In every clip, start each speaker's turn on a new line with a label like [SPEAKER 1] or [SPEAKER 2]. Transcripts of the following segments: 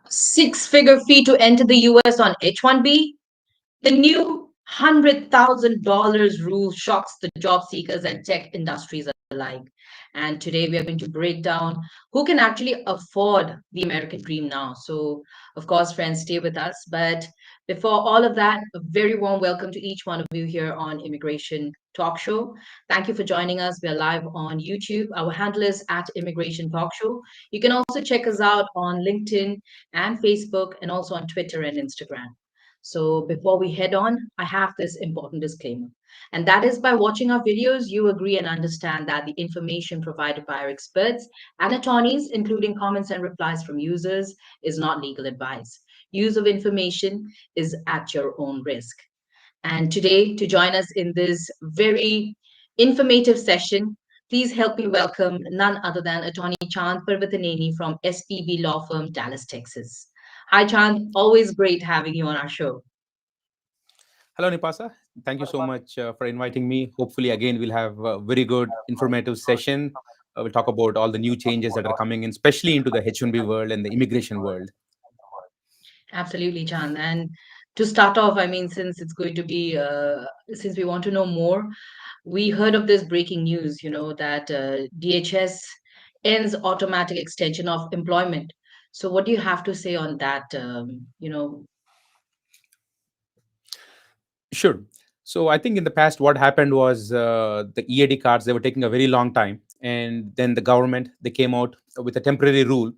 [SPEAKER 1] Six-figure fee to enter the US on H-1B. The new $100,000 rule shocks the job seekers and tech industries alike. And today we are going to break down who can actually afford the American dream now. So, of course, friends, stay with us. But before all of that, a very warm welcome to each one of you here on Immigration Talk Show. Thank you for joining us. We are live on YouTube. Our handle is at Immigration Talk Show. You can also check us out on LinkedIn and Facebook and also on Twitter and Instagram. So before we head on, I have this important disclaimer. And that is by watching our videos, you agree and understand that the information provided by our experts and attorneys, including comments and replies from users, is not legal advice. Use of information is at your own risk. And today, to join us in this very informative session, please help me welcome none other than Attorney Chand Parvathaneni from SPB Law Firm, Dallas, Texas. Hi, Chand. Always great having you on our show.
[SPEAKER 2] Hello, Nipasa. Thank you so much for inviting me. Hopefully, again, we'll have a very good, informative session. We'll talk about all the new changes that are coming in, especially into the H-1B world and the immigration world.
[SPEAKER 1] Absolutely, Chand. And to start off, I mean, since it's going to be, since we want to know more, we heard of this breaking news, that DHS ends automatic extension of employment. So, what do you have to say on that?
[SPEAKER 2] Sure. So I think in the past, what happened was the EAD cards, they were taking a very long time. And then the government, they came out with a temporary rule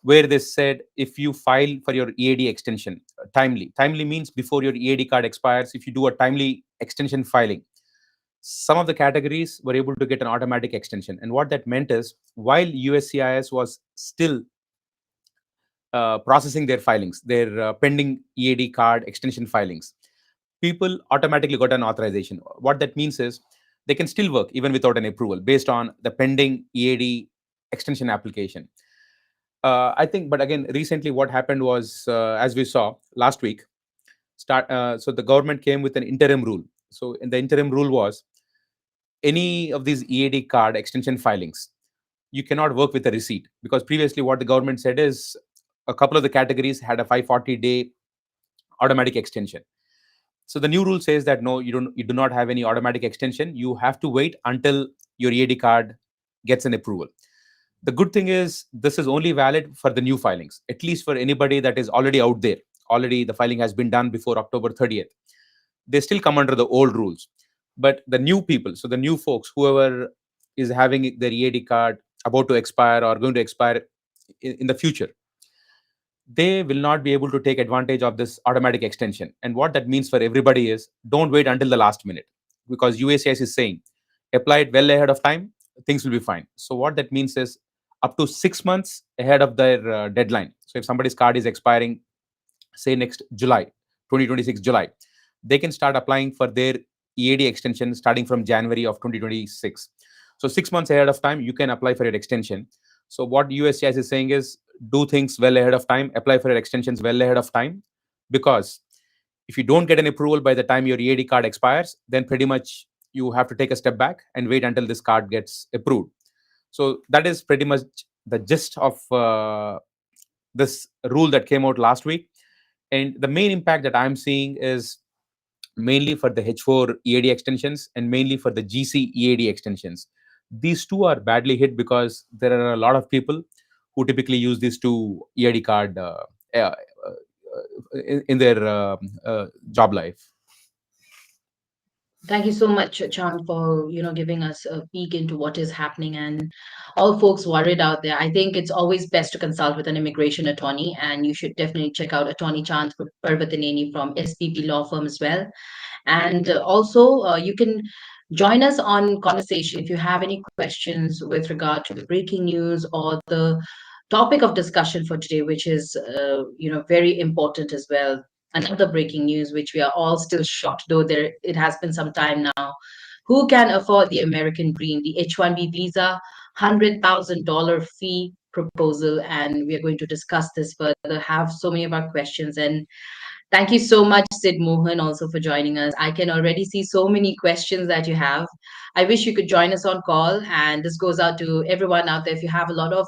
[SPEAKER 2] where they said if you file for your EAD extension timely means before your EAD card expires, if you do a timely extension filing, some of the categories were able to get an automatic extension. And what that meant is while USCIS was still processing their filings, their pending EAD card extension filings, people automatically got an authorization. What that means is they can still work even without an approval based on the pending EAD extension application. I think, but again, recently what happened was, as we saw last week, so the government came with an interim rule. So in the interim rule was any of these EAD card extension filings, you cannot work with a receipt, because previously what the government said is a couple of the categories had a 540-day automatic extension. So the new rule says that no, you do not have any automatic extension. You have to wait until your EAD card gets an approval. The good thing is this is only valid for the new filings, at least for anybody that is already out there. Already the filing has been done before October 30th. They still come under the old rules. But the new people, so the new folks, whoever is having their EAD card about to expire or going to expire in the future, they will not be able to take advantage of this automatic extension. And what that means for everybody is don't wait until the last minute, because USCIS is saying apply it well ahead of time, things will be fine. So what that means is up to 6 months ahead of their deadline. So if somebody's card is expiring, say next July, 2026 July, they can start applying for their EAD extension starting from January of 2026. So 6 months ahead of time, you can apply for your extension. So what USCIS is saying is do things well ahead of time, apply for your extensions well ahead of time, because if you don't get an approval by the time your EAD card expires, then pretty much you have to take a step back and wait until this card gets approved. So that is pretty much the gist of this rule that came out last week. And the main impact that I'm seeing is mainly for the H4 EAD extensions and mainly for the GC EAD extensions. These two are badly hit because there are a lot of people who typically use these two EAD card in their job life.
[SPEAKER 1] Thank you so much, Chan, for giving us a peek into what is happening and all folks worried out there. I think it's always best to consult with an immigration attorney, and you should definitely check out Attorney Chand Parvathaneni from SPP Law Firm as well. And also, you can join us on conversation if you have any questions with regard to the breaking news or the topic of discussion for today, which is very important as well. Another breaking news, which we are all still shocked, though it has been some time now. Who can afford the American dream? The H-1B visa, $100,000 fee proposal, and we are going to discuss this further. Have so many of our questions, and thank you so much, Sid Mohan, also for joining us. I can already see so many questions that you have. I wish you could join us on call, and this goes out to everyone out there. If you have a lot of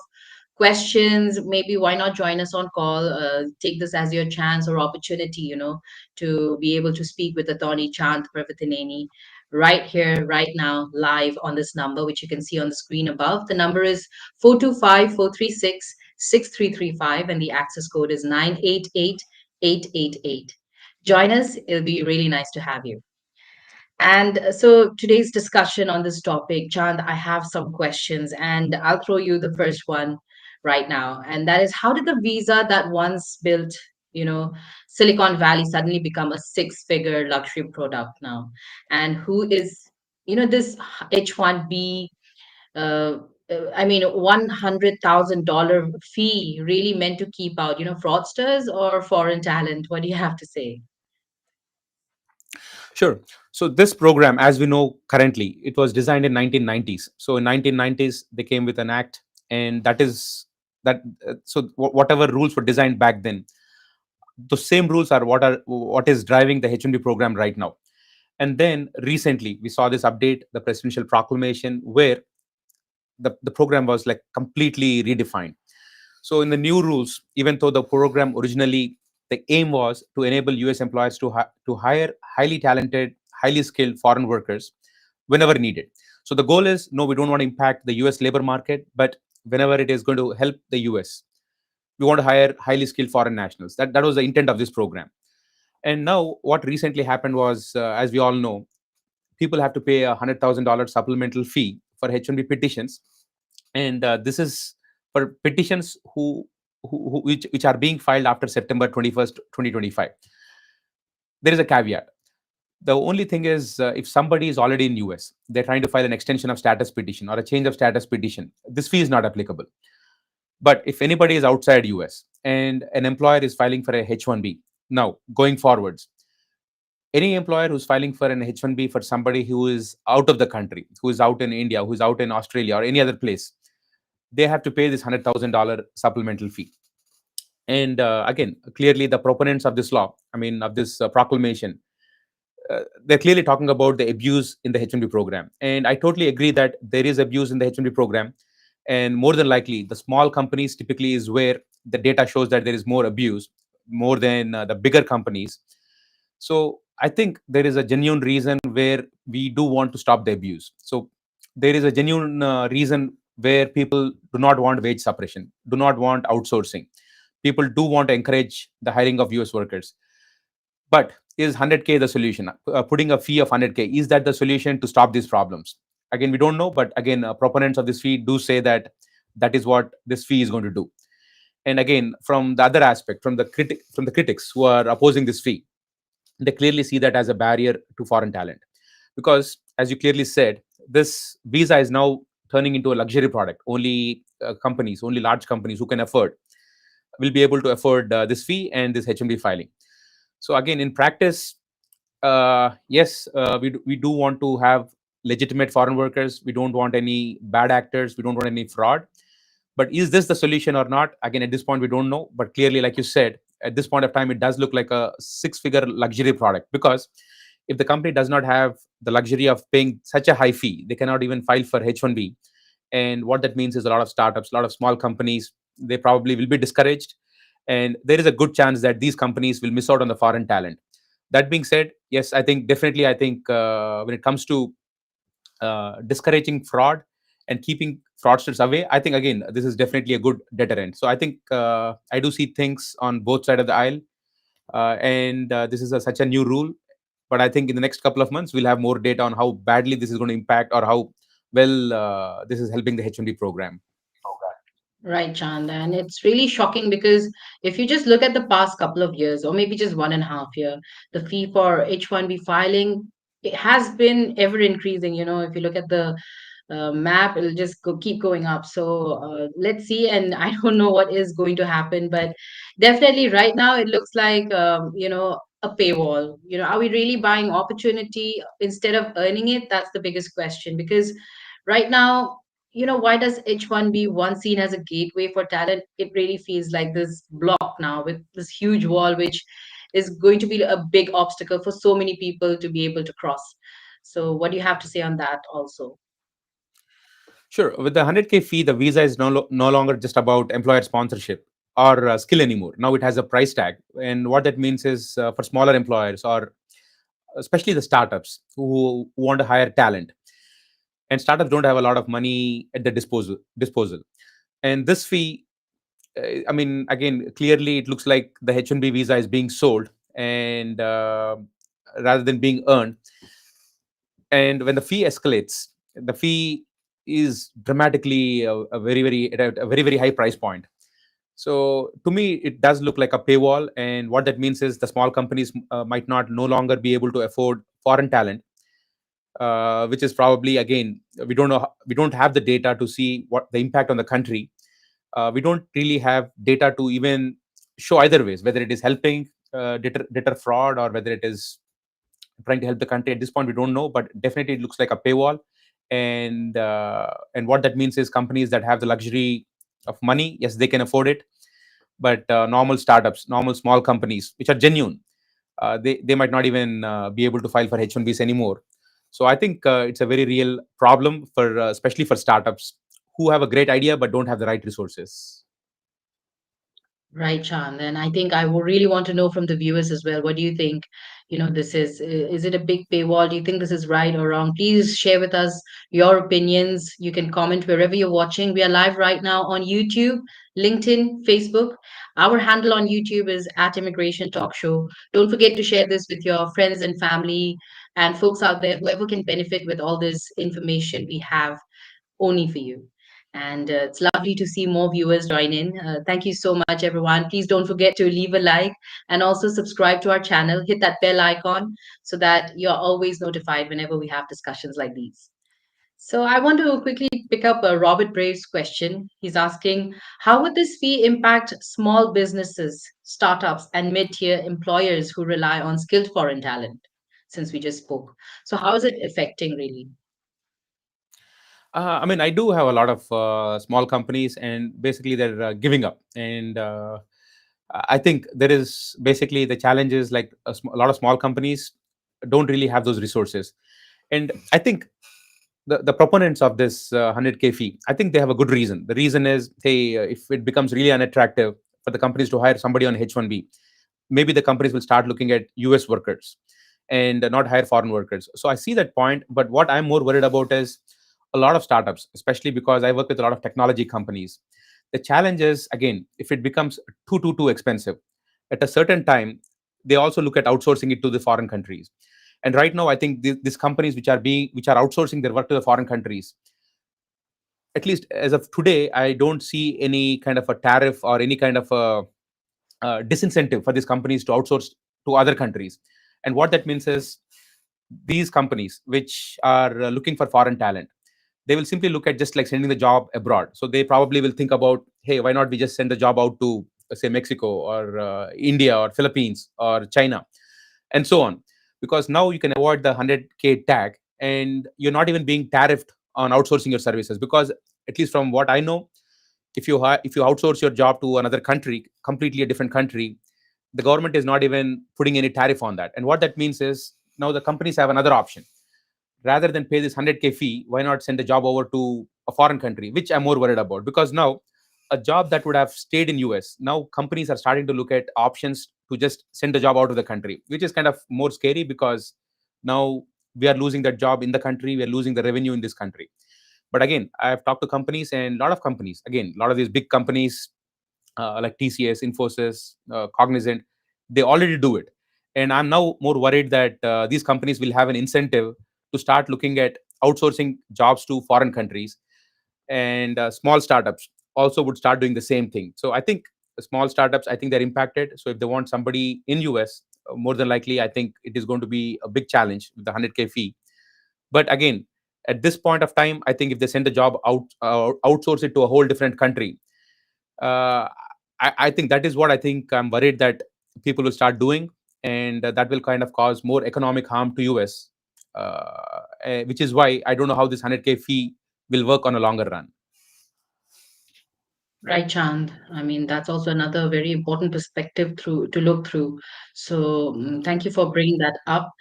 [SPEAKER 1] questions, maybe why not join us on call? Take this as your chance or opportunity, to be able to speak with Attorney Chand Parvathaneni right here, right now, live on this number, which you can see on the screen above. The number is 425-436-6335, and the access code is 988-888. Join us. It'll be really nice to have you. And so today's discussion on this topic, Chand, I have some questions, and I'll throw you the first one right now. And that is, how did the visa that once built, you know, Silicon Valley suddenly become a six-figure luxury product now? And who is, this H-1B, uh, I mean, $100,000 fee really meant to keep out, fraudsters or foreign talent? What do you have to say?
[SPEAKER 2] Sure. So this program, as we know currently, it was designed in 1990s. So in 1990s, they came with an act, and that is that. Whatever rules were designed back then, the same rules are what is driving the H-1B program right now. And then recently, we saw this update, the presidential proclamation, where the program was like completely redefined. So in the new rules, even though the program originally, the aim was to enable US employers to hire highly talented, highly skilled foreign workers whenever needed. So the goal is, no, we don't want to impact the US labor market, but whenever it is going to help the US, we want to hire highly skilled foreign nationals. That was the intent of this program. And now what recently happened was, as we all know, people have to pay $100,000 supplemental fee for H-1B petitions, and this is for petitions which are being filed after September 21st, 2025. There is a caveat. The only thing is, if somebody is already in US, they're trying to file an extension of status petition or a change of status petition, this fee is not applicable. But if anybody is outside US and an employer is filing for a H-1B, now going forwards, any employer who's filing for an H-1B for somebody who is out of the country, who is out in India, who's out in Australia or any other place, they have to pay this $100,000 supplemental fee. And again, clearly the proponents of this law, I mean, of this proclamation, they're clearly talking about the abuse in the H-1B program. And I totally agree that there is abuse in the H-1B program. And more than likely, the small companies typically is where the data shows that there is more abuse, more than the bigger companies. So I think there is a genuine reason where we do want to stop the abuse. So there is a genuine reason where people do not want wage suppression, do not want outsourcing. People do want to encourage the hiring of US workers. But is 100K the solution? Putting a fee of 100K, is that the solution to stop these problems? Again, we don't know, but again, proponents of this fee do say that that is what this fee is going to do. And again, from the other aspect, from the critics who are opposing this fee, they clearly see that as a barrier to foreign talent, because as you clearly said, this visa is now turning into a luxury product. Only companies, only large companies who can afford, will be able to afford this fee and this H-1B filing. So again, in practice, yes, we do want to have legitimate foreign workers. We don't want any bad actors. We don't want any fraud. But is this the solution or not? Again, at this point, we don't know. But clearly, like you said, at this point of time, it does look like a six-figure luxury product, because if the company does not have the luxury of paying such a high fee, they cannot even file for H-1B. And what that means is a lot of startups, a lot of small companies, they probably will be discouraged. And there is a good chance that these companies will miss out on the foreign talent. That being said, yes, I think definitely, I think when it comes to discouraging fraud and keeping fraudsters away, I think again, this is definitely a good deterrent. So I think I do see things on both sides of the aisle. And this is such a new rule. But I think in the next couple of months, we'll have more data on how badly this is going to impact, or how well this is helping the H-1B program.
[SPEAKER 1] Right, Chand. And it's really shocking because if you just look at the past couple of years, or maybe just 1.5 year, the fee for H-1B filing, it has been ever increasing. If you look at the map, it'll just keep going up. So let's see. And I don't know what is going to happen, but definitely right now it looks like, a paywall. Are we really buying opportunity instead of earning it? That's the biggest question, because right now, why does H-1B once seen as a gateway for talent, it really feels like this block now with this huge wall, which is going to be a big obstacle for so many people to be able to cross. So what do you have to say on that also?
[SPEAKER 2] Sure. With the 100K fee, the visa is no longer just about employer sponsorship or skill anymore. Now it has a price tag. And what that means is for smaller employers, or especially the startups who want to hire talent, and startups don't have a lot of money at their disposal. And this fee, I mean, again, clearly it looks like the H-1B visa is being sold, and rather than being earned. And when the fee escalates, the fee is dramatically a very very at a very very high price point. So to me it does look like a paywall, and what that means is the small companies might not no longer be able to afford foreign talent, which is probably, again, we don't have the data to see what the impact on the country. We don't really have data to even show either ways, whether it is helping deter fraud, or whether it is trying to help the country. At this point we don't know, but definitely it looks like a paywall. And what that means is companies that have the luxury of money, yes, they can afford it. But normal startups, normal small companies which are genuine, they might not even be able to file for H-1Bs anymore. So I think it's a very real problem for especially for startups who have a great idea but don't have the right resources.
[SPEAKER 1] Right, Chand. And I think I would really want to know from the viewers as well. What do you think? This is it a big paywall? Do you think this is right or wrong? Please share with us your opinions. You can comment wherever you're watching. We are live right now on YouTube, LinkedIn, Facebook. Our handle on YouTube is at Immigration Talk Show. Don't forget to share this with your friends and family and folks out there, whoever can benefit with all this information we have only for you. And it's lovely to see more viewers join in. Thank you so much, everyone. Please don't forget to leave a like and also subscribe to our channel. Hit that bell icon so that you're always notified whenever we have discussions like these. So I want to quickly pick up Robert Brave's question. He's asking, how would this fee impact small businesses, startups, and mid-tier employers who rely on skilled foreign talent? Since we just spoke. So how is it affecting really?
[SPEAKER 2] I mean, I do have a lot of small companies, and basically they're giving up. And I think there is basically the challenge is like a lot of small companies don't really have those resources. And I think the proponents of this 100K fee, I think they have a good reason. The reason is, hey, if it becomes really unattractive for the companies to hire somebody on H-1B, maybe the companies will start looking at US workers and not hire foreign workers. So I see that point. But what I'm more worried about is a lot of startups, especially because I work with a lot of technology companies. The challenge is, again, if it becomes too expensive, at a certain time, they also look at outsourcing it to the foreign countries. And right now, I think these companies which are outsourcing their work to the foreign countries, at least as of today, I don't see any kind of a tariff or any kind of a disincentive for these companies to outsource to other countries. And what that means is, these companies which are looking for foreign talent, they will simply look at just like sending the job abroad. So they probably will think about, hey, why not we just send the job out to say Mexico, or India, or Philippines, or China, and so on. Because now you can avoid the 100K tag, and you're not even being tariffed on outsourcing your services. Because at least from what I know, if you outsource your job to another country, completely a different country, the government is not even putting any tariff on that. And what that means is, now the companies have another option. Rather than pay this 100K fee, why not send the job over to a foreign country, which I'm more worried about. Because now a job that would have stayed in US, now companies are starting to look at options to just send the job out of the country, which is kind of more scary. Because now we are losing that job in the country, we are losing the revenue in this country. But again, I've talked to companies, and a lot of companies, again, a lot of these big companies, like TCS, Infosys, Cognizant, they already do it. And I'm now more worried that these companies will have an incentive to start looking at outsourcing jobs to foreign countries. And small startups also would start doing the same thing. So I think small startups, I think they're impacted. So if they want somebody in US, more than likely, I think it is going to be a big challenge with the 100K fee. But again, at this point of time, I think if they send the job out, outsource it to a whole different country, uh, I think that is what I think I'm worried that people will start doing. And that will kind of cause more economic harm to US, which is why I don't know how this 100K fee will work on a longer run.
[SPEAKER 1] Right, Chand. I mean, that's also another very important perspective through to look through. So, thank you for bringing that up.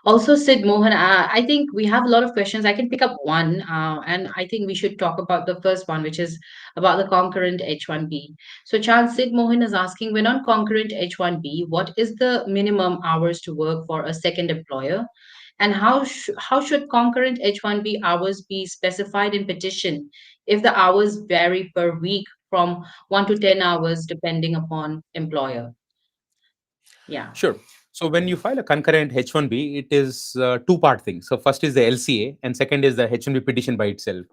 [SPEAKER 1] Also, Sid Mohan, I think we have a lot of questions. I can pick up one, and I think we should talk about the first one, which is about the concurrent H-1B. So, Chand, Sid Mohan is asking, when on concurrent H-1B, what is the minimum hours to work for a second employer? And how should concurrent H-1B hours be specified in petition if the hours vary per week from 1 to 10 hours, depending upon employer? Yeah.
[SPEAKER 2] Sure. So when you file a concurrent H-1B, it is a two-part thing. So first is the LCA, and second is the H-1B petition by itself.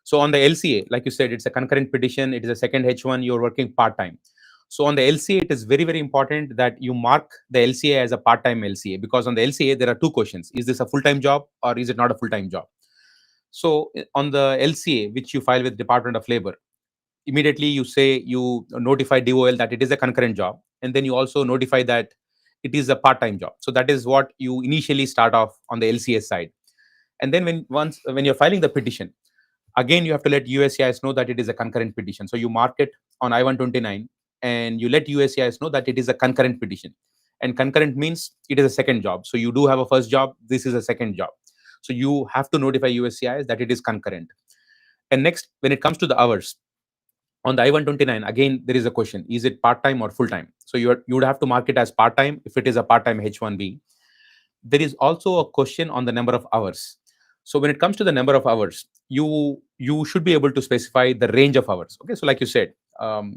[SPEAKER 2] So on the LCA, like you said, it's a concurrent petition. It is a second H-1. You're working part-time. So on the LCA, it is very, very important that you mark the LCA as a part-time LCA, because on the LCA there are two questions: is this a full-time job or is it not a full-time job? So on the LCA, which you file with Department of Labor, immediately you say you notify DOL that it is a concurrent job, and then you also notify that it is a part-time job. So that is what you initially start off on the LCS side. And then when you're filing the petition, again you have to let USCIS know that it is a concurrent petition. So you mark it on I-129 and you let USCIS know that it is a concurrent petition. And concurrent means it is a second job. So you do have a first job, this is a second job. So you have to notify USCIS that it is concurrent. And next, when it comes to the hours, on the I-129, again, there is a question: is it part-time or full-time? So you would have to mark it as part-time if it is a part-time H-1B. There is also a question on the number of hours. So when it comes to the number of hours, you should be able to specify the range of hours. Okay, so like you said,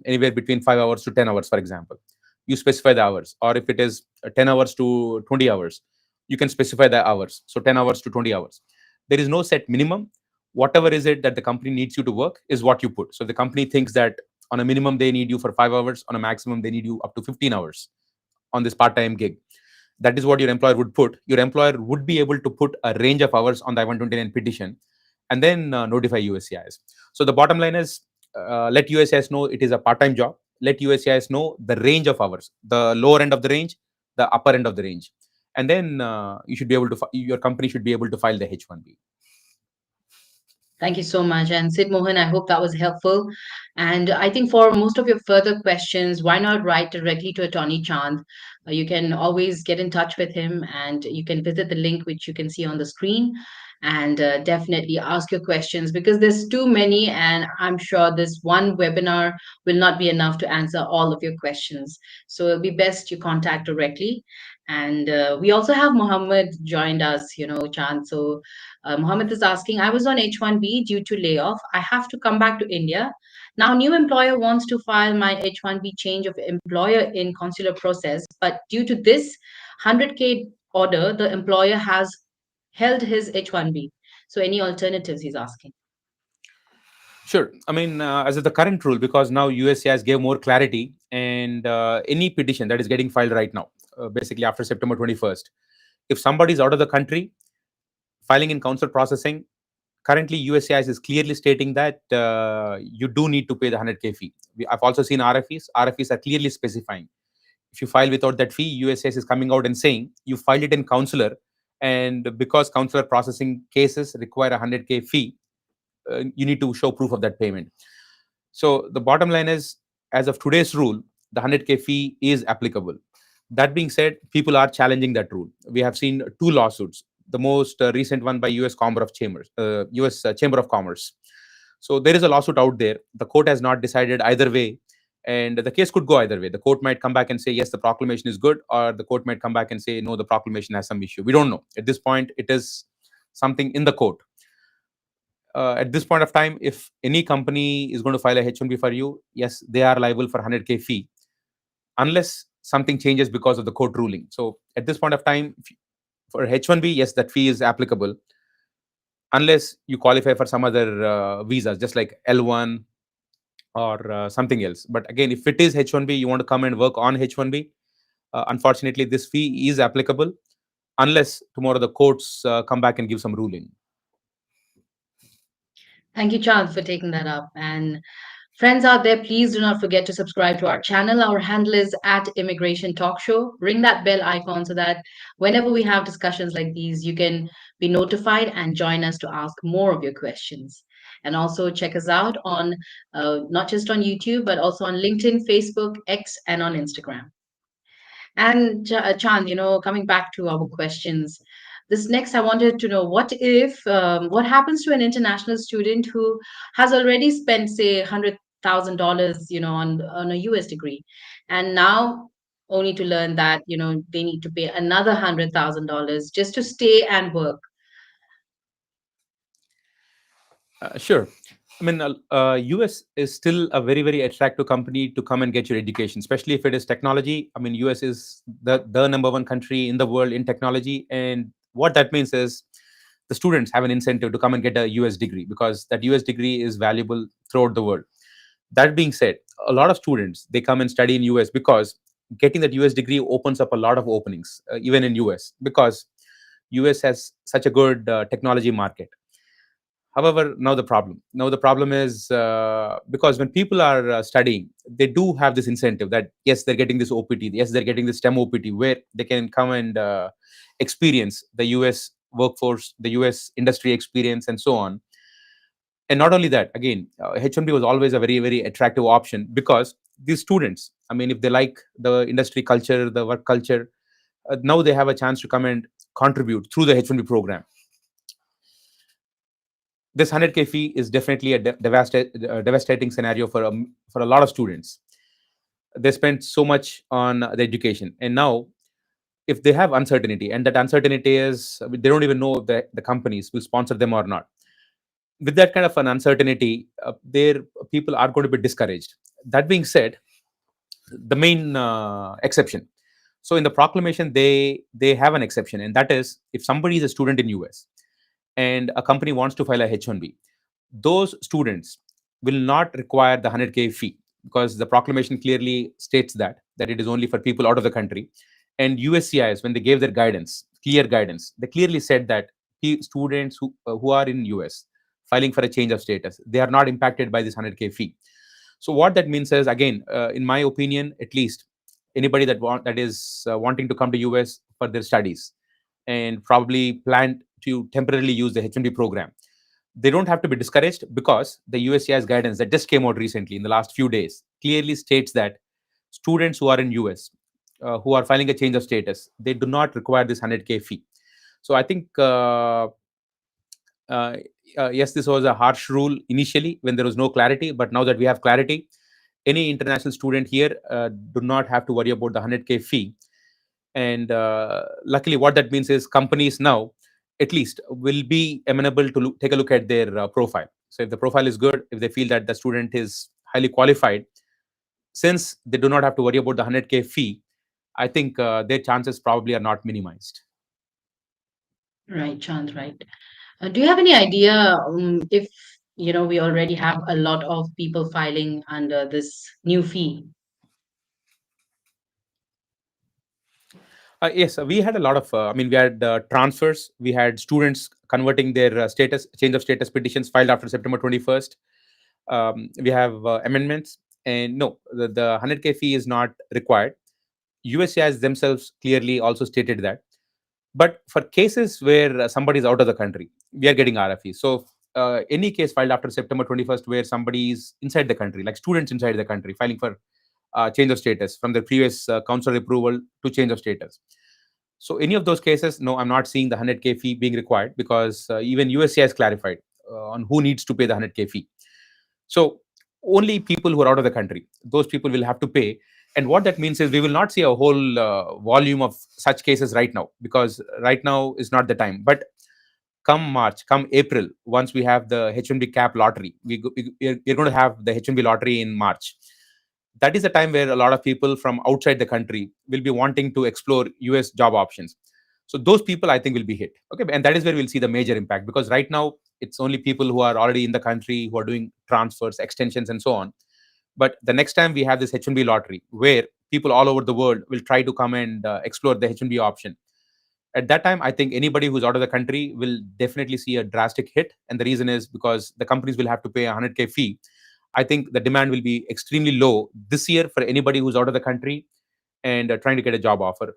[SPEAKER 2] anywhere between 5 hours to 10 hours, for example, you specify the hours. Or if it is 10 hours to 20 hours, you can specify the hours. So 10 hours to 20 hours. There is no set minimum. Whatever is it that the company needs you to work is what you put. So the company thinks that on a minimum they need you for 5 hours, on a maximum they need you up to 15 hours on this part-time gig. That is what your employer would put. Your employer would be able to put a range of hours on the I-129 petition and then notify USCIS. So the bottom line is, let USCIS know it is a part-time job. Let USCIS know the range of hours, the lower end of the range, the upper end of the range. And then you should be able to, your company should be able to file the H-1B.
[SPEAKER 1] Thank you so much. And Sid Mohan, I hope that was helpful. And I think for most of your further questions, why not write directly to Attorney Chand? You can always get in touch with him and you can visit the link which you can see on the screen and definitely ask your questions because there's too many. And I'm sure this one webinar will not be enough to answer all of your questions. So it'll be best you contact directly. And we also have Mohammed joined us, Chand. So Mohammed is asking, I was on H-1B due to layoff. I have to come back to India. Now, new employer wants to file my H-1B change of employer in consular process, but due to this 100K order, the employer has held his H-1B. So, any alternatives? He's asking.
[SPEAKER 2] Sure. I mean, as of the current rule, because now USCIS gave more clarity, and any petition that is getting filed right now, basically after September 21st, if somebody is out of the country, filing in consular processing, currently USCIS is clearly stating that you do need to pay the 100K fee. I've also seen RFEs. RFEs are clearly specifying. If you file without that fee, USCIS is coming out and saying you filed it in consular, and because consular processing cases require a 100K fee, you need to show proof of that payment. So the bottom line is, as of today's rule, the 100K fee is applicable. That being said, people are challenging that rule. We have seen two lawsuits. The most recent one by US Chamber of Commerce. So there is a lawsuit out there. The court has not decided either way, and the case could go either way. The court might come back and say yes, the proclamation is good, or the court might come back and say no, the proclamation has some issue. We don't know at this point. It is something in the court. At this point of time, if any company is going to file a H-1B for you, yes, they are liable for 100K fee, unless something changes because of the court ruling. So at this point of time, for H-1B, yes, that fee is applicable, unless you qualify for some other visas, just like L1 or something else. But again, if it is H-1B, you want to come and work on H-1B, unfortunately, this fee is applicable, unless tomorrow the courts come back and give some ruling.
[SPEAKER 1] Thank you, Chand, for taking that up. And friends out there, please do not forget to subscribe to our channel. Our handle is at Immigration Talk Show. Ring that bell icon so that whenever we have discussions like these, you can be notified and join us to ask more of your questions. And also check us out on not just on YouTube, but also on LinkedIn, Facebook, X, and on Instagram. And Chand, coming back to our questions, this next, I wanted to know what if, what happens to an international student who has already spent, say, $100,000, on a US degree, and now only to learn that, they need to pay another $100,000 just to stay and work.
[SPEAKER 2] Sure. I mean, US is still a very, very attractive company to come and get your education, especially if it is technology. I mean, US is the number one country in the world in technology. And what that means is the students have an incentive to come and get a US degree because that US degree is valuable throughout the world. That being said, a lot of students, they come and study in US because getting that US degree opens up a lot of openings, even in US, because US has such a good technology market. However, now the problem is because when people are studying, they do have this incentive that yes, they're getting this OPT, yes, they're getting this STEM OPT, where they can come and experience the US workforce, the US industry experience, and so on. And not only that, again, H-1B was always a very, very attractive option because these students, I mean, if they like the industry culture, the work culture, now they have a chance to come and contribute through the H-1B program. This 100K fee is definitely a devastating scenario for a lot of students. They spent so much on the education, and now if they have uncertainty, and that uncertainty is they don't even know if the companies will sponsor them or not. With that kind of an uncertainty, their people are going to be discouraged. That being said, the main exception. So in the proclamation, they have an exception, and that is if somebody is a student in US and a company wants to file a H-1B, those students will not require the 100K fee because the proclamation clearly states that it is only for people out of the country. And USCIS, when they gave their guidance, clear guidance, they clearly said that students who are in US filing for a change of status, they are not impacted by this 100K fee. So what that means is, again, in my opinion, at least anybody that is wanting to come to US for their studies and probably plan to temporarily use the H-1B program, they don't have to be discouraged because the USCIS guidance that just came out recently in the last few days clearly states that students who are in US who are filing a change of status, they do not require this 100K fee. So I think uh, yes, this was a harsh rule initially when there was no clarity, but now that we have clarity, any international student here do not have to worry about the 100K fee. And luckily, what that means is companies now at least will be amenable to take a look at their profile. So if the profile is good, if they feel that the student is highly qualified, since they do not have to worry about the 100K fee, I think their chances probably are not minimized.
[SPEAKER 1] Right, Chand, right. Do you have any idea, if we already have a lot of people filing under this new fee?
[SPEAKER 2] Yes, we had a lot of. I mean, we had transfers. We had students converting their status, change of status petitions filed after September 21st. We have amendments, and no, the 100K fee is not required. USCIS themselves clearly also stated that. But for cases where somebody is out of the country, we are getting RFE. So any case filed after September 21st where somebody is inside the country, like students inside the country filing for change of status from the previous consular approval to change of status. So any of those cases, no, I'm not seeing the 100K fee being required because even USCIS has clarified on who needs to pay the 100K fee. So only people who are out of the country, those people will have to pay. And what that means is we will not see a whole volume of such cases right now because right now is not the time. But come March, come April, once we have the H-1B cap lottery, we're going to have the H-1B lottery in March. That is the time where a lot of people from outside the country will be wanting to explore US job options. So those people I think will be hit. Okay, and that is where we'll see the major impact because right now it's only people who are already in the country who are doing transfers, extensions, and so on. But the next time we have this H-1B lottery where people all over the world will try to come and explore the H-1B option, at that time I think anybody who's out of the country will definitely see a drastic hit. And the reason is because the companies will have to pay a 100K fee. I think the demand will be extremely low this year for anybody who's out of the country and trying to get a job offer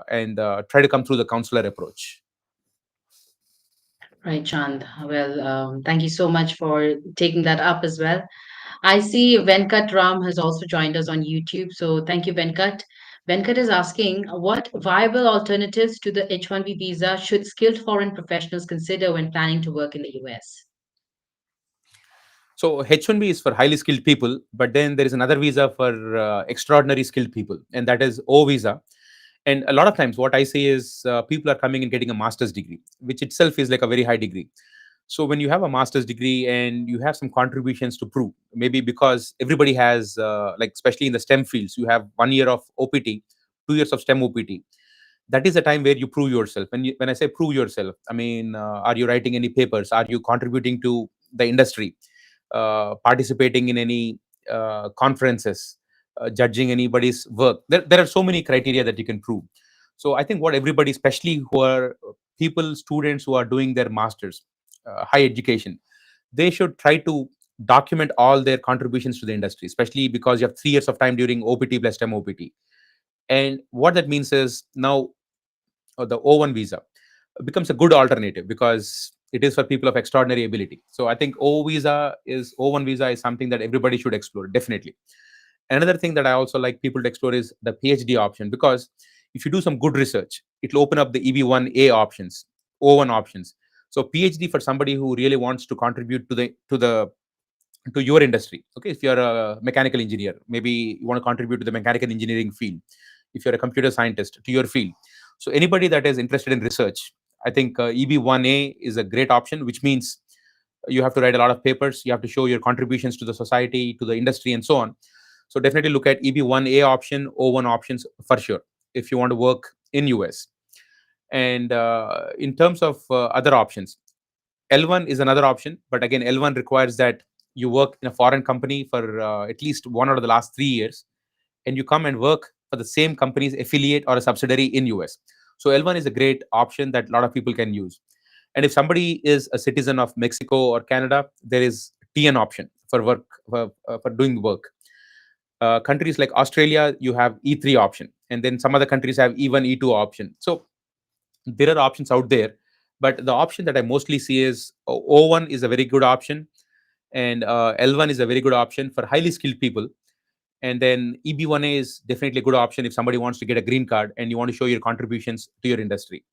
[SPEAKER 2] and try to come through the consular approach.
[SPEAKER 1] Right, Chand. Well, thank you so much for taking that up as well. I see Venkat Ram has also joined us on YouTube. So thank you, Venkat. Venkat is asking what viable alternatives to the H-1B visa should skilled foreign professionals consider when planning to work in the US?
[SPEAKER 2] So H-1B is for highly skilled people, but then there is another visa for extraordinary skilled people, and that is O visa. And a lot of times, what I say is people are coming and getting a master's degree, which itself is like a very high degree. So when you have a master's degree and you have some contributions to prove, maybe because everybody has, like especially in the STEM fields, you have 1 year of OPT, 2 years of STEM OPT. That is the time where you prove yourself. When I say prove yourself, I mean, are you writing any papers? Are you contributing to the industry? Participating in any conferences, judging anybody's work. There are so many criteria that you can prove. So I think what everybody, especially who are people, students who are doing their masters, high education, they should try to document all their contributions to the industry, especially because you have 3 years of time during OPT plus STEM OPT. And what that means is now the O1 visa becomes a good alternative because it is for people of extraordinary ability. So I think O1 visa is something that everybody should explore, definitely. Another thing that I also like people to explore is the PhD option, because if you do some good research, it will open up the EB1A options, O1 options. So PhD for somebody who really wants to contribute to your industry. Okay, if you're a mechanical engineer, maybe you want to contribute to the mechanical engineering field. If you're a computer scientist, to your field. So anybody that is interested in research, I think EB1A is a great option, which means you have to write a lot of papers, you have to show your contributions to the society, to the industry, and so on. So definitely look at EB1A option, O1 options for sure if you want to work in US. And in terms of other options, L1 is another option, but again, L1 requires that you work in a foreign company for at least one out of the last 3 years, and you come and work for the same company's affiliate or a subsidiary in US. So L1 is a great option that a lot of people can use. And if somebody is a citizen of Mexico or Canada, there is TN option for work for doing work. Countries like Australia, you have E3 option, and then some other countries have E1, E2 option. So there are options out there, but the option that I mostly see is O1 is a very good option, and L1 is a very good option for highly skilled people. And then EB1A is definitely a good option if somebody wants to get a green card and you want to show your contributions to your industry.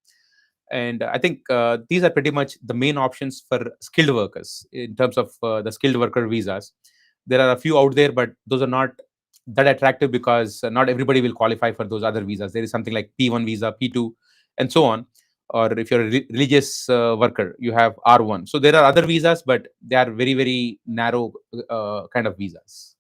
[SPEAKER 2] And I think these are pretty much the main options for skilled workers in terms of the skilled worker visas. There are a few out there, but those are not that attractive because not everybody will qualify for those other visas. There is something like P1 visa, P2, and so on. Or if you're a religious worker, you have R1. So there are other visas, but they are very, very narrow kind of visas.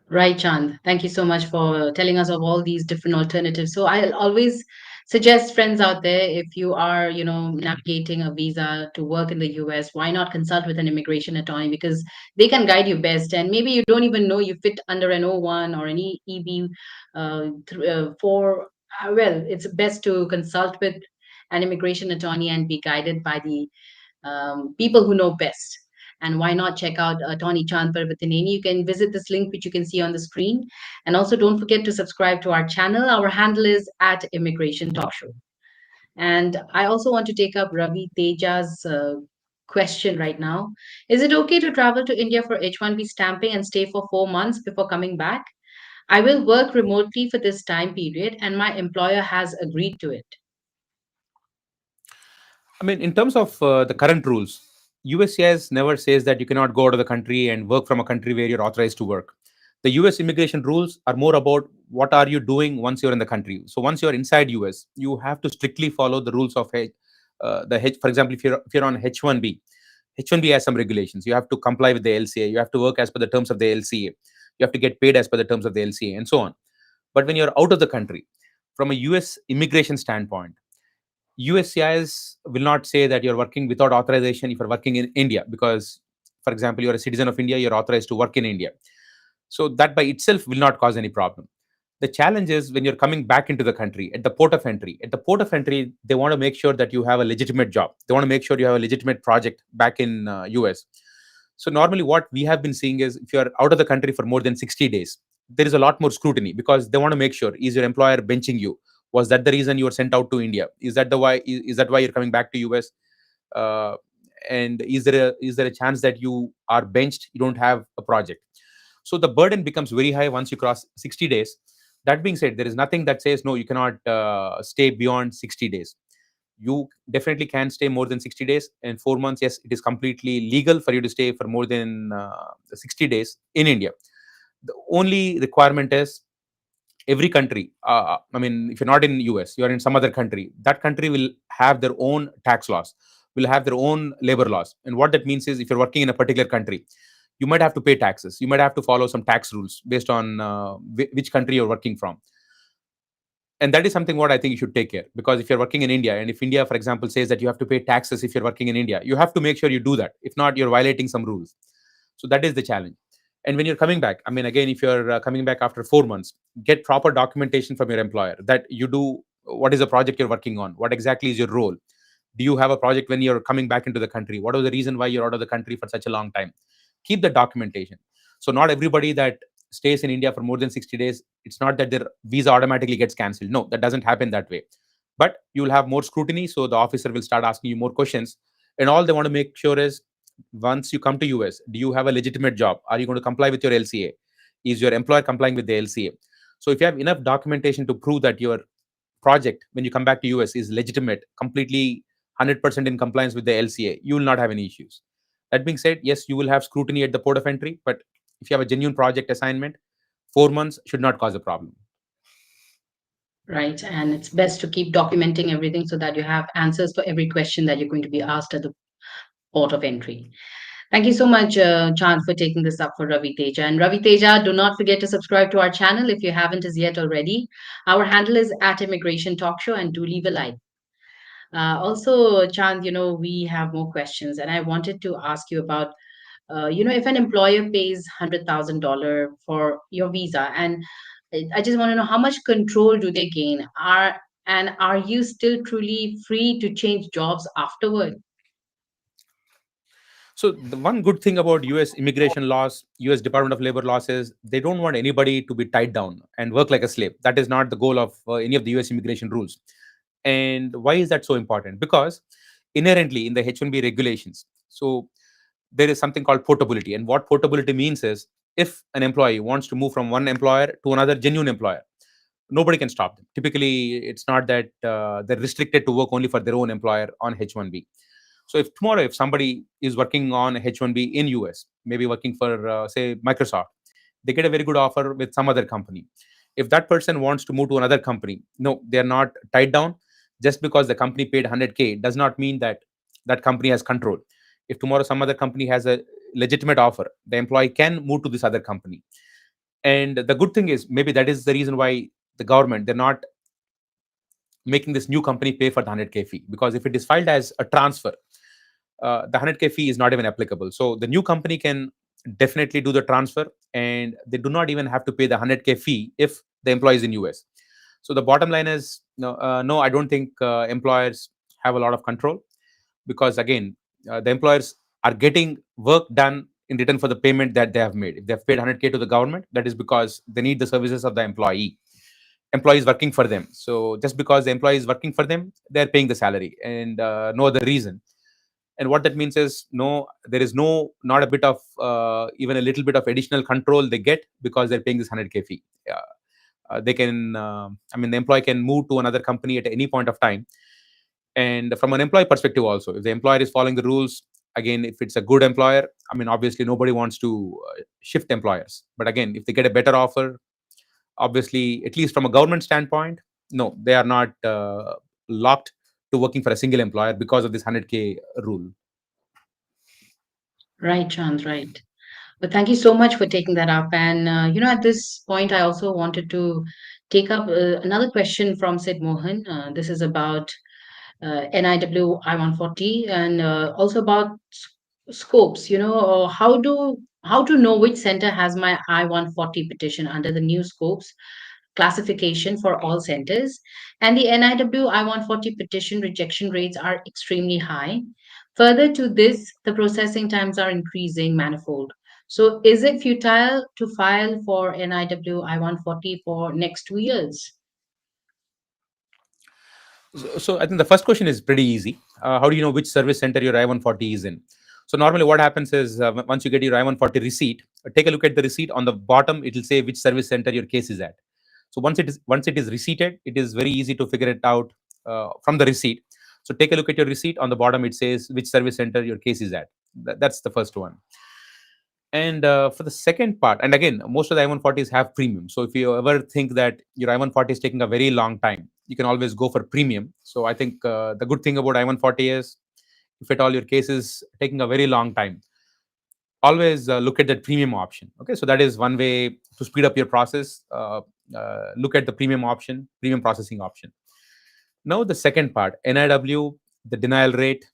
[SPEAKER 1] Right, Chand. Thank you so much for telling us of all these different alternatives. So I'll always suggest friends out there, if you are, navigating a visa to work in the US, why not consult with an immigration attorney because they can guide you best. And maybe you don't even know you fit under an O1 or an EB 4. Well, it's best to consult with an immigration attorney and be guided by the people who know best. And why not check out Attorney Chand Parvathaneni? You can visit this link, which you can see on the screen. And also, don't forget to subscribe to our channel. Our handle is at Immigration Talk Show. And I also want to take up Ravi Teja's question right now. Is it okay to travel to India for H-1B stamping and stay for 4 months before coming back? I will work remotely for this time period, and my employer has agreed to it.
[SPEAKER 2] I mean, in terms of the current rules, USCIS never says that you cannot go out of the country and work from a country where you're authorized to work. The US immigration rules are more about what are you doing once you're in the country. So once you're inside US, you have to strictly follow the rules of the H. For example, if you're on H-1B, H-1B has some regulations. You have to comply with the LCA. You have to work as per the terms of the LCA. You have to get paid as per the terms of the LCA, and so on. But when you're out of the country, from a US immigration standpoint, USCIS will not say that you're working without authorization if you're working in India, because, for example, you're a citizen of India, you're authorized to work in India. So that by itself will not cause any problem. The challenge is when you're coming back into the country at the port of entry. At the port of entry, they want to make sure that you have a legitimate job. They want to make sure you have a legitimate project back in US. So normally, what we have been seeing is if you are out of the country for more than 60 days, there is a lot more scrutiny because they want to make sure, is your employer benching you? Was that the reason you were sent out to India? Is that why you're coming back to US? Uh, and is there a chance that you are benched? You don't have a project. So the burden becomes very high once you cross 60 days. That being said, there is nothing that says no, you cannot stay beyond 60 days. You definitely can stay more than 60 days. And 4 months, yes, it is completely legal for you to stay for more than 60 days in India. The only requirement is every country, I mean, if you're not in US, you're in some other country, that country will have their own tax laws, will have their own labor laws. And what that means is, if you're working in a particular country, you might have to pay taxes, you might have to follow some tax rules based on which country you're working from. And that is something what I think you should take care, because if you're working in India, and if India, for example, says that you have to pay taxes if you're working in India, you have to make sure you do that. If not, you're violating some rules. So that is the challenge. And when you're coming back, I mean, again, if you're coming back after 4 months, get proper documentation from your employer that you do. What is the project you're working on? What exactly is your role? Do you have a project when you're coming back into the country? What was the reason why you're out of the country for such a long time? Keep the documentation. So not everybody that stays in India for more than 60 days, it's not that their visa automatically gets cancelled. No, that doesn't happen that way. But you will have more scrutiny, so the officer will start asking you more questions. And all they want to make sure is, once you come to US, do you have a legitimate job? Are you going to comply with your LCA? Is your employer complying with the LCA? So if you have enough documentation to prove that your project, when you come back to US, is legitimate, completely 100% in compliance with the LCA, you will not have any issues. That being said, yes, you will have scrutiny at the port of entry, but if you have a genuine project assignment, 4 months should not cause a problem.
[SPEAKER 1] Right. And it's best to keep documenting everything so that you have answers for every question that you're going to be asked at the port of entry. Thank you so much, Chand, for taking this up for Ravi Teja. And Ravi Teja, do not forget to subscribe to our channel if you haven't as yet already. Our handle is at Immigration Talk Show, and do leave a like. Also, Chand, we have more questions, and I wanted to ask you about, if an employer pays $100,000 for your visa, and I just want to know how much control do they gain? Are you still truly free to change jobs afterward?
[SPEAKER 2] So the one good thing about US immigration laws, US Department of Labor laws, is they don't want anybody to be tied down and work like a slave. That is not the goal of any of the US immigration rules. And why is that so important? Because inherently in the H-1B regulations, so there is something called portability. And what portability means is, if an employee wants to move from one employer to another genuine employer, nobody can stop them. Typically, it's not that they're restricted to work only for their own employer on H-1B. So if tomorrow, if somebody is working on H-1B in US, maybe working for, say, Microsoft, they get a very good offer with some other company. If that person wants to move to another company, no, they're not tied down. Just because the company paid 100K does not mean that that company has control. If tomorrow some other company has a legitimate offer, the employee can move to this other company. And the good thing is, maybe that is the reason why the government, they're not making this new company pay for the 100K fee, because if it is filed as a transfer, the 100K fee is not even applicable. So the new company can definitely do the transfer, and they do not even have to pay the 100K fee if the employee is in US. So the bottom line is, no, I don't think employers have a lot of control, because again, the employers are getting work done in return for the payment that they have made. If they have paid 100K to the government, that is because they need the services of the employee. Employee is working for them. So just because the employee is working for them, they're paying the salary, and no other reason. And what that means is, no, there is no, not a bit of even a little bit of additional control they get, because they're paying this 100K fee. They can, I mean, the employee can move to another company at any point of time. And from an employee perspective also, if the employer is following the rules, again, if it's a good employer, I mean, obviously nobody wants to shift employers. But again, if they get a better offer, obviously, at least from a government standpoint, no, they are not locked to working for a single employer because of this 100K rule.
[SPEAKER 1] Right, Chand, right. But thank you so much for taking that up. And, at this point, I also wanted to take up another question from Sid Mohan. This is about NIW I-140, and also about scopes. How to know which center has my I-140 petition under the new scopes classification for all centers. And the NIW I-140 petition rejection rates are extremely high. Further to this, the processing times are increasing manifold. So is it futile to file for NIW I-140 for next 2 years?
[SPEAKER 2] So I think the first question is pretty easy. How do you know which service center your I-140 is in? So normally what happens is, once you get your I-140 receipt, take a look at the receipt. On the bottom, it will say which service center your case is at. So once it is receipted, it is very easy to figure it out from the receipt. So take a look at your receipt. On the bottom, it says which service center your case is at. That's the first one. And for the second part, and again, most of the I-140s have premium. So if you ever think that your I-140 is taking a very long time, you can always go for premium. So I think the good thing about I-140 is, if at all your case is taking a very long time, always look at that premium option. Okay, so that is one way to speed up your process. Look at the premium option, premium processing option. Now the second part, NIW, the denial rate,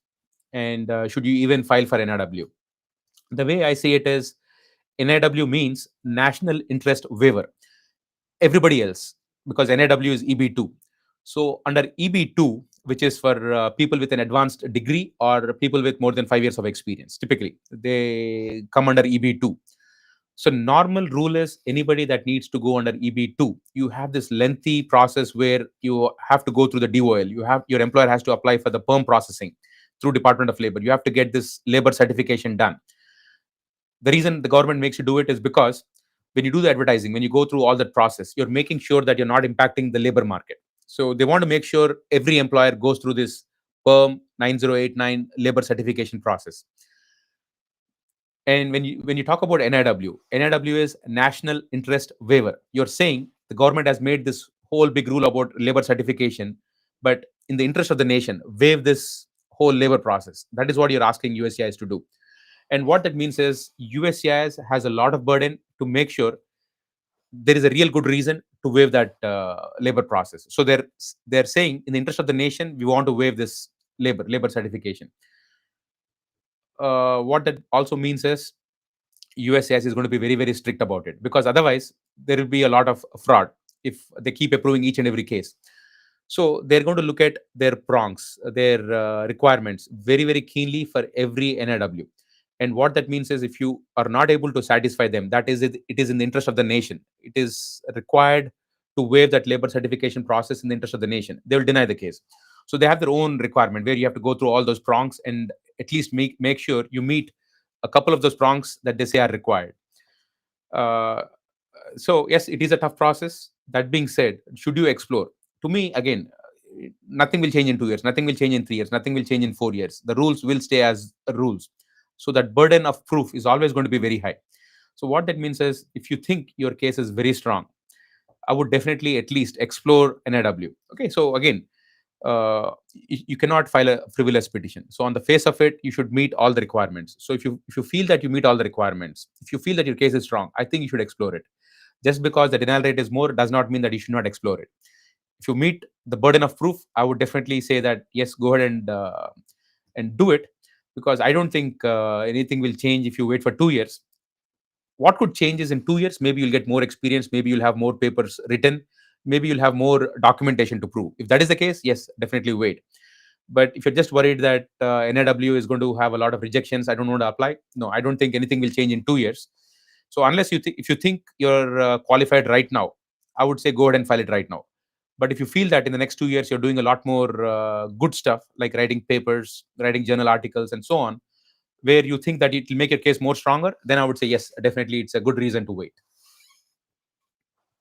[SPEAKER 2] and should you even file for NIW? The way I see it is, NIW means national interest waiver. Everybody else, because NIW is EB2. So under EB2, which is for people with an advanced degree or people with more than 5 years of experience, typically they come under EB2. So normal rule is, anybody that needs to go under EB2, you have this lengthy process where you have to go through the DOL. Your employer has to apply for the perm processing through Department of Labor. You have to get this labor certification done. The reason the government makes you do it is because when you do the advertising, when you go through all that process, you're making sure that you're not impacting the labor market. So they want to make sure every employer goes through this perm 9089 labor certification process. And when you talk about NIW, NIW is national interest waiver. You're saying the government has made this whole big rule about labor certification, but in the interest of the nation, waive this whole labor process. That is what you're asking USCIS to do. And what that means is, USCIS has a lot of burden to make sure there is a real good reason to waive that labor process. So they're saying, in the interest of the nation, we want to waive this labor certification. What that also means is, USCIS is going to be very, very strict about it, because otherwise there will be a lot of fraud if they keep approving each and every case. So they're going to look at their prongs, their requirements very, very keenly for every NIW. And what that means is, if you are not able to satisfy them, that is it, it is in the interest of the nation. It is required to waive that labor certification process in the interest of the nation. They will deny the case. So they have their own requirement where you have to go through all those prongs and at least make sure you meet a couple of those prongs that they say are required. Uh, so yes, it is a tough process. That being said, should you explore? To me, again, nothing will change in 2 years, nothing will change in 3 years, nothing will change in 4 years. The rules will stay as rules. So that burden of proof is always going to be very high. So what that means is, if you think your case is very strong, I would definitely at least explore NIW. Okay, so again, you cannot file a frivolous petition. So on the face of it, you should meet all the requirements. So if you feel that you meet all the requirements, if you feel that your case is strong, I think you should explore it. Just because the denial rate is more does not mean that you should not explore it. If you meet the burden of proof, I would definitely say that yes, go ahead and do it, because I don't think anything will change if you wait for 2 years. What could change is, in 2 years, maybe you'll get more experience, maybe you'll have more papers written, maybe you'll have more documentation to prove. If that is the case, yes, definitely wait. But if you're just worried that NIW is going to have a lot of rejections, I don't want to apply. No, I don't think anything will change in 2 years. So unless if you think you're qualified right now, I would say go ahead and file it right now. But if you feel that in the next 2 years you're doing a lot more good stuff, like writing papers, writing journal articles, and so on, where you think that it will make your case more stronger, then I would say yes, definitely it's a good reason to wait.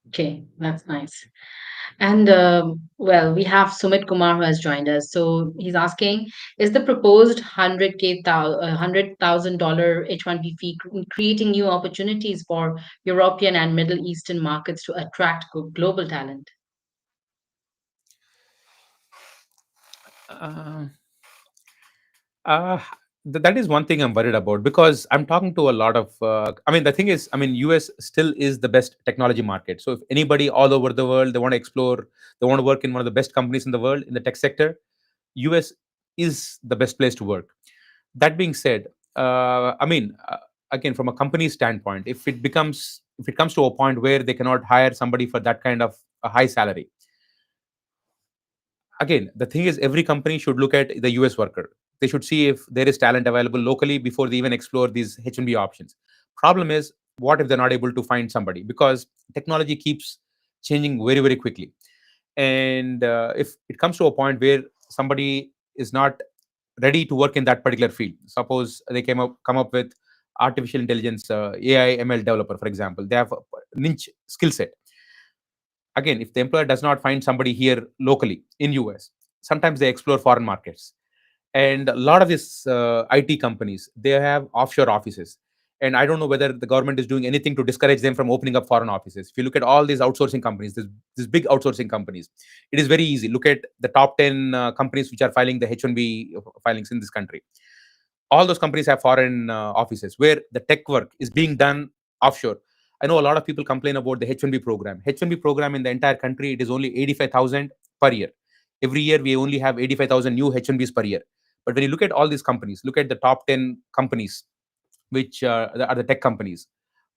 [SPEAKER 1] Okay, that's nice. And well, we have Sumit Kumar who has joined us. So he's asking, is the proposed 100,000 H-1B fee creating new opportunities for European and Middle Eastern markets to attract global talent?
[SPEAKER 2] Uh, Uh, that is one thing I'm worried about, because I'm talking to a lot of. I mean, the thing is, I mean, US still is the best technology market. So if anybody all over the world, they want to explore, they want to work in one of the best companies in the world in the tech sector, US is the best place to work. That being said, I mean, again, from a company standpoint, if it comes to a point where they cannot hire somebody for that kind of a high salary, again, the thing is, every company should look at the US worker. They should see if there is talent available locally before they even explore these H-1B options. Problem is, what if they're not able to find somebody? Because technology keeps changing very, very quickly. And if it comes to a point where somebody is not ready to work in that particular field, suppose they come up with artificial intelligence, AI, ML developer, for example, they have a niche skill set. Again, if the employer does not find somebody here locally in US, sometimes they explore foreign markets. And a lot of these IT companies, they have offshore offices. And I don't know whether the government is doing anything to discourage them from opening up foreign offices. If you look at all these outsourcing companies, these big outsourcing companies, it is very easy. Look at the top 10 companies which are filing the H-1B filings in this country. All those companies have foreign offices where the tech work is being done offshore. I know a lot of people complain about the H-1B program. H-1B program in the entire country, it is only 85,000 per year. Every year, we only have 85,000 new H-1Bs per year. But when you look at all these companies, look at the top 10 companies, which are the tech companies.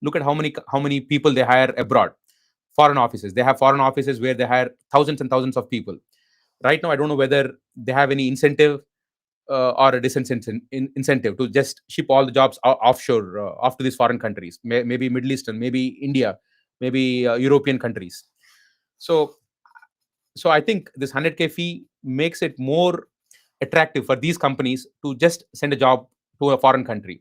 [SPEAKER 2] Look at how many people they hire abroad, foreign offices. They have foreign offices where they hire thousands and thousands of people. Right now, I don't know whether they have any incentive or a disincentive incentive to just ship all the jobs offshore, off to these foreign countries, maybe Middle Eastern, maybe India, maybe European countries. So, I think this 100K fee makes it more attractive for these companies to just send a job to a foreign country.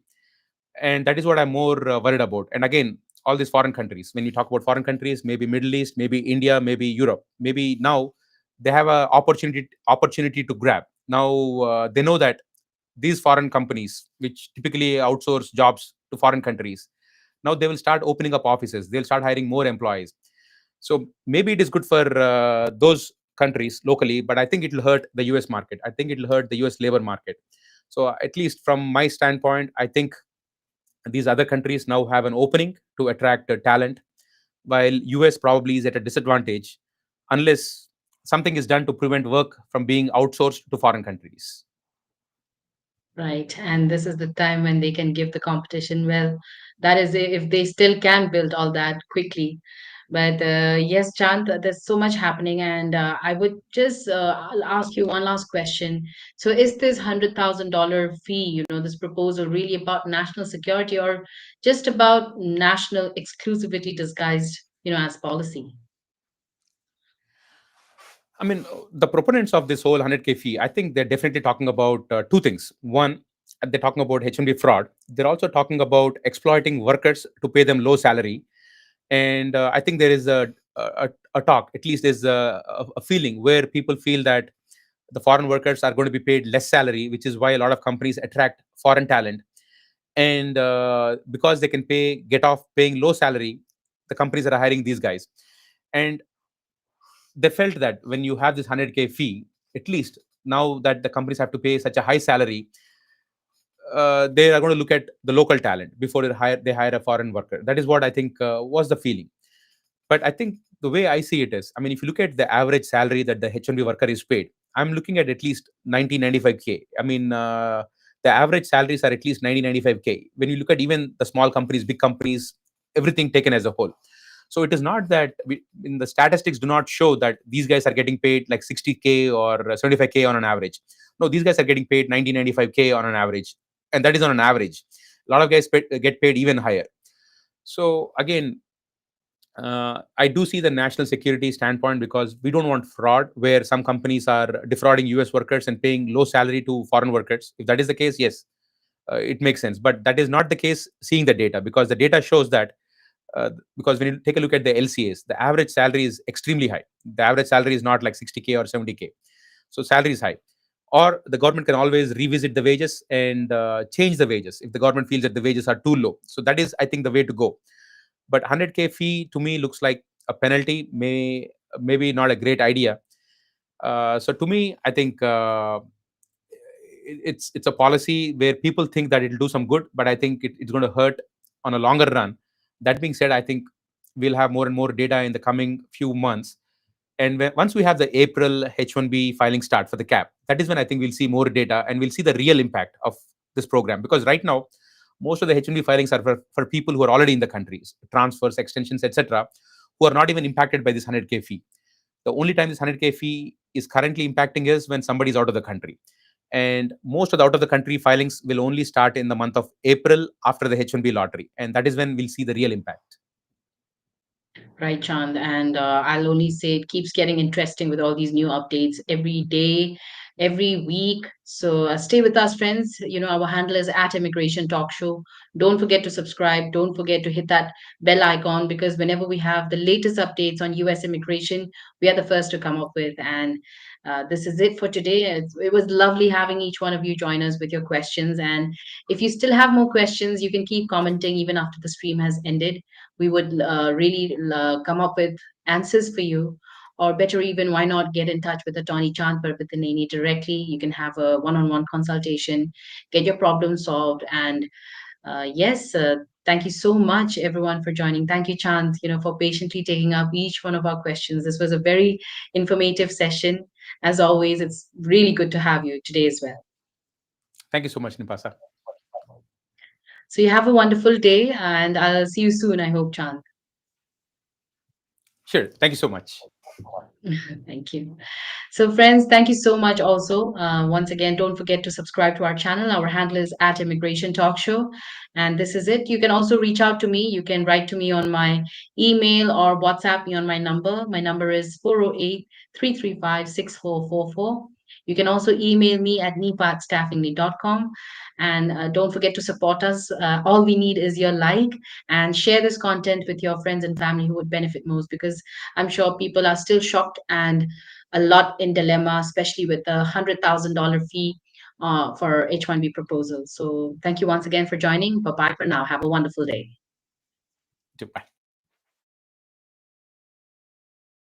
[SPEAKER 2] And that is what I'm more worried about. And again, all these foreign countries, when you talk about foreign countries, maybe Middle East, maybe India, maybe Europe, maybe now they have a opportunity to grab. Now they know that these foreign companies, which typically outsource jobs to foreign countries, now they will start opening up offices. They'll start hiring more employees. So maybe it is good for those countries locally, but I think it will hurt the US market. I think it will hurt the US labor market. So at least from my standpoint, I think these other countries now have an opening to attract talent, while US probably is at a disadvantage unless something is done to prevent work from being outsourced to foreign countries.
[SPEAKER 1] Right. And this is the time when they can give the competition. Well, that is if they still can build all that quickly. But yes, Chant, there's so much happening. And I would just I'll ask you one last question. So is this $100,000 fee, this proposal really about national security or just about national exclusivity disguised, as policy?
[SPEAKER 2] I mean, the proponents of this whole 100K fee, I think they're definitely talking about two things. One, they're talking about H-1B fraud. They're also talking about exploiting workers to pay them low salary. And I think there is a talk, at least there's a feeling where people feel that the foreign workers are going to be paid less salary, which is why a lot of companies attract foreign talent. And because they can get off paying low salary, the companies that are hiring these guys. And they felt that when you have this 100K fee, at least now that the companies have to pay such a high salary, they are going to look at the local talent before they hire a foreign worker. That is what I think was the feeling. But I think the way I see it is, I mean, if you look at the average salary that the H-1B worker is paid, I'm looking at least 90-95K. I mean, the average salaries are at least 90-95K. When you look at even the small companies, big companies, everything taken as a whole. So it is not that in the statistics do not show that these guys are getting paid like 60K or 75K on an average. No, these guys are getting paid 90-95K on an average. And that is on an average. A lot of guys get paid even higher. So again, I do see the national security standpoint, because we don't want fraud where some companies are defrauding US workers and paying low salary to foreign workers. If that is the case, yes, it makes sense. But that is not the case seeing the data, because the data shows that because when you take a look at the LCAs, the average salary is extremely high. The average salary is not like 60K or 70K. So salary is high. Or the government can always revisit the wages and change the wages if the government feels that the wages are too low. So that is, I think, the way to go. But 100K fee to me looks like a penalty, maybe not a great idea. So to me, I think it's a policy where people think that it'll do some good, but I think it's going to hurt on a longer run. That being said, I think we'll have more and more data in the coming few months. And once we have the April H-1B filing start for the cap, that is when I think we'll see more data and we'll see the real impact of this program. Because right now, most of the H-1B filings are for people who are already in the countries, transfers, extensions, etc., who are not even impacted by this 100K fee. The only time this 100K fee is currently impacting is when somebody is out of the country. And most of the out of the country filings will only start in the month of April after the H-1B lottery. And that is when we'll see the real impact.
[SPEAKER 1] Right, Chand. And I'll only say it keeps getting interesting with all these new updates every day. every week. So stay with us, friends. Our handle is at Immigration Talk Show. Don't forget to subscribe. Don't forget to hit that bell icon, because whenever we have the latest updates on US immigration, we are the first to come up with. And this is it for today. It was lovely having each one of you join us with your questions. And if you still have more questions, you can keep commenting even after the stream has ended. We would really come up with answers for you. Or better even, why not get in touch with Attorney Chand Parvathaneni directly? You can have a one-on-one consultation, get your problem solved. And yes, thank you so much, everyone, for joining. Thank you, Chand, for patiently taking up each one of our questions. This was a very informative session. As always, it's really good to have you today as well.
[SPEAKER 2] Thank you so much, Nipasa.
[SPEAKER 1] So you have a wonderful day, and I'll see you soon, I hope, Chand.
[SPEAKER 2] Sure. Thank you so much.
[SPEAKER 1] Thank you. So, friends, thank you so much also. Once again, don't forget to subscribe to our channel. Our handle is at Immigration Talk Show. And this is it. You can also reach out to me. You can write to me on my email or WhatsApp me on my number. My number is 408-335-6444. You can also email me at nipa@staffingly.com. And don't forget to support us. All we need is your like, and share this content with your friends and family who would benefit most, because I'm sure people are still shocked and a lot in dilemma, especially with the $100,000 fee for H-1B proposals. So thank you once again for joining. Bye bye for now. Have a wonderful day.
[SPEAKER 2] Goodbye.